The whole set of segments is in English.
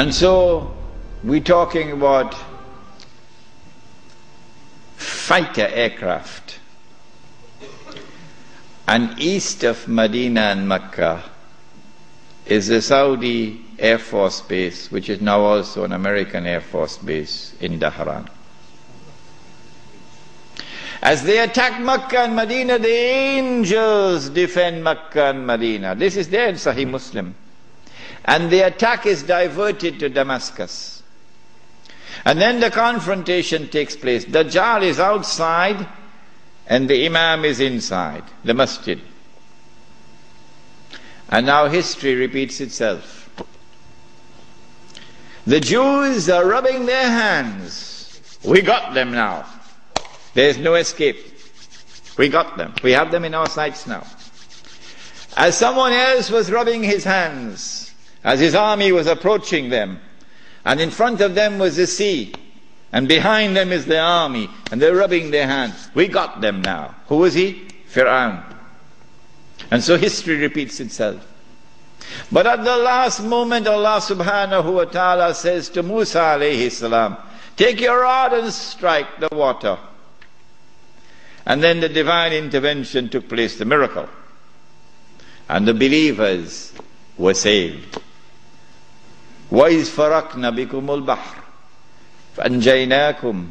And so we're talking about fighter aircraft. And east of Medina and Mecca is the Saudi Air Force Base, which is now also an American Air Force Base in Dhahran. As they attack Mecca and Medina, the angels defend Mecca and Medina. This is there in Sahih Muslim. And the attack is diverted to Damascus. And then the confrontation takes place. Dajjal is outside and the Imam is inside the masjid. And now history repeats itself. The Jews are rubbing their hands. We got them now. There's no escape. We got them. We have them in our sights now. As someone else was rubbing his hands, as his army was approaching them, and in front of them was the sea, and behind them is the army, and they're rubbing their hands. We got them now. Who was he? Fir'aun. And so history repeats itself. But at the last moment, Allah subhanahu wa ta'ala says to Musa alayhi salam, take your rod and strike the water. And then the divine intervention took place, the miracle. And the believers were saved. وَإِذْ فَرَقْنَا بِكُمُ الْبَحْرِ فَأَنْجَيْنَاكُمْ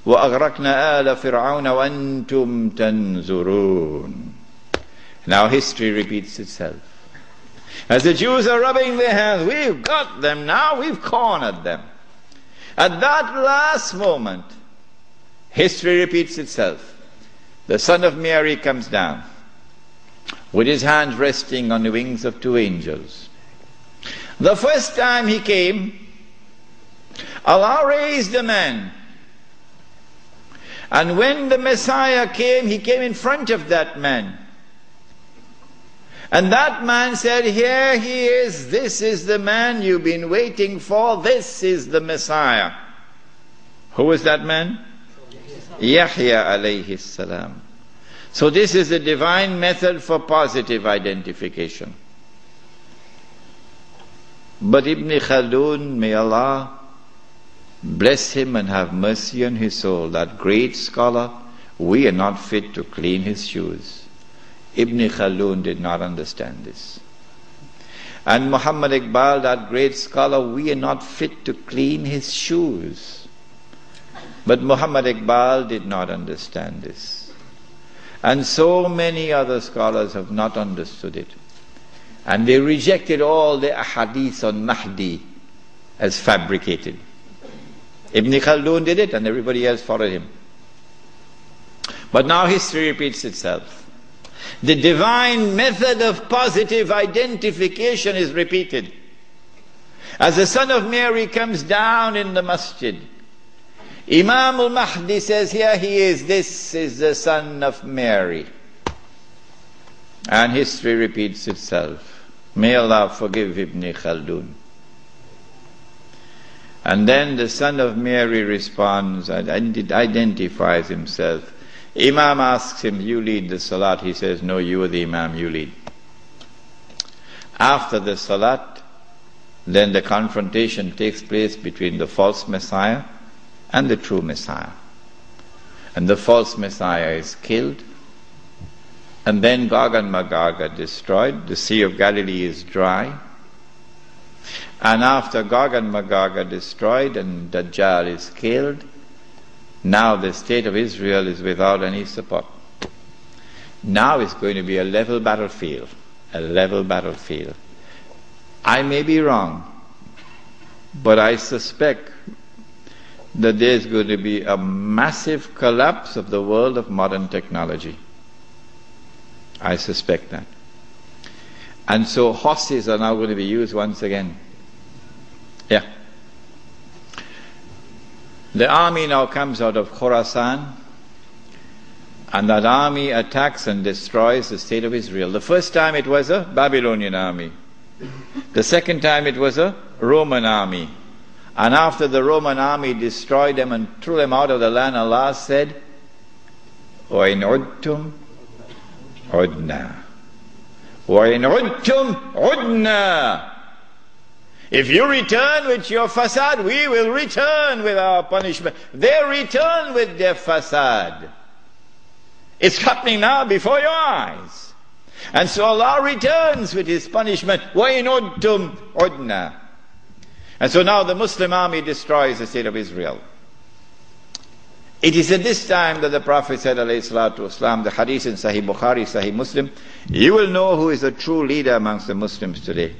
وَأَغْرَقْنَا آلَ فِرْعَوْنَ وَأَنْتُمْ تَنْظُرُونَ. Now history repeats itself. As the Jews are rubbing their hands, we've got them now, we've cornered them. At that last moment, history repeats itself. The son of Mary comes down with his hands resting on the wings of two angels. The first time he came, Allah raised a man. And when the Messiah came, he came in front of that man. And that man said, here he is, this is the man you've been waiting for, this is the Messiah. Who was that man? Yahya alayhi salam. So this is the divine method for positive identification. But Ibn Khaldun, may Allah bless him and have mercy on his soul, that great scholar, we are not fit to clean his shoes. Ibn Khaldun did not understand this. And Muhammad Iqbal, that great scholar, we are not fit to clean his shoes. But Muhammad Iqbal did not understand this. And so many other scholars have not understood it. And they rejected all the ahadith on Mahdi as fabricated. Ibn Khaldun did it and everybody else followed him. But now history repeats itself. The divine method of positive identification is repeated. As the son of Mary comes down in the masjid, Imam Al-Mahdi says, here he is, this is the son of Mary. And history repeats itself. May Allah forgive Ibn Khaldun. And then the son of Mary responds, identifies himself. Imam asks him, you lead the salat. He says, no, you are the Imam, you lead. After the salat, then the confrontation takes place between the false Messiah and the true Messiah. And the false Messiah is killed. And then Gog and Magog are destroyed. The Sea of Galilee is dry. And after Gog and Magog are destroyed and Dajjal is killed, now the state of Israel is without any support. Now it's going to be a level battlefield. A level battlefield. I may be wrong, but I suspect that there's going to be a massive collapse of the world of modern technology. I suspect that. And so horses are now going to be used once again. Yeah. The army now comes out of Khorasan, and that army attacks and destroys the state of Israel. The first time it was a Babylonian army. The second time it was a Roman army. And after the Roman army destroyed them and threw them out of the land, Allah said, وَإِنْ عُدْتُمْ عُدْنَا وَإِنْ عُدْتُمْ عُدْنَا. If you return with your fasad, we will return with our punishment. They return with their fasad. It's happening now before your eyes. And so Allah returns with His punishment. وَإِنْ عُدْتُمْ عُدْنَا. And so now the Muslim army destroys the state of Israel. It is at this time that the Prophet said, alayhi salatu wasalam, the hadith in Sahih Bukhari, Sahih Muslim, you will know who is a true leader amongst the Muslims today.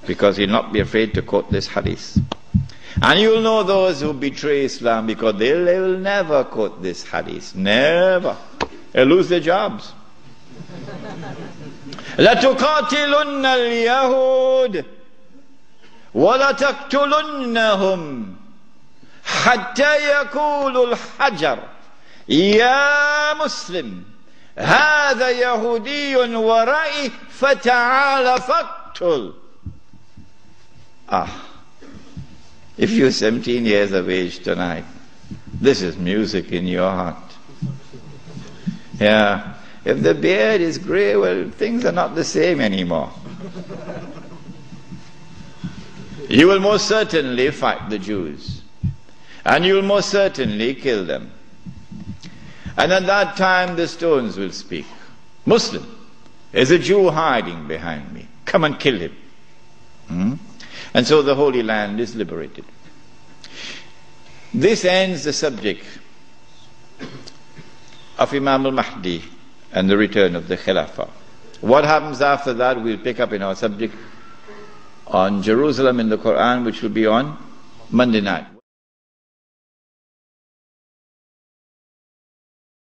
Because you'll not be afraid to quote this hadith. And you will know those who betray Islam, because they will never quote this hadith. Never. They'll lose their jobs. لَتُقَاتِلُنَّ الْيَهُودِ وَلَتَقْتُلُنَّهُمْ حَتَّى يَقُولُ الْحَجَرُ يَا مُسْلِمْ هَذَا يَهُودِيٌّ وَرَائِي فَتَعَالَ فَاقْتُلْ. If you're 17 years of age tonight, this is music in your heart. Yeah. If the beard is grey, well, things are not the same anymore. You will most certainly fight the Jews. And you will most certainly kill them. And at that time the stones will speak. Muslim, there's a Jew hiding behind me. Come and kill him. And so the Holy Land is liberated. This ends the subject of Imam Al-Mahdi and the return of the Khilafah. What happens after that we'll pick up in our subject on Jerusalem in the Quran, which will be on Monday night.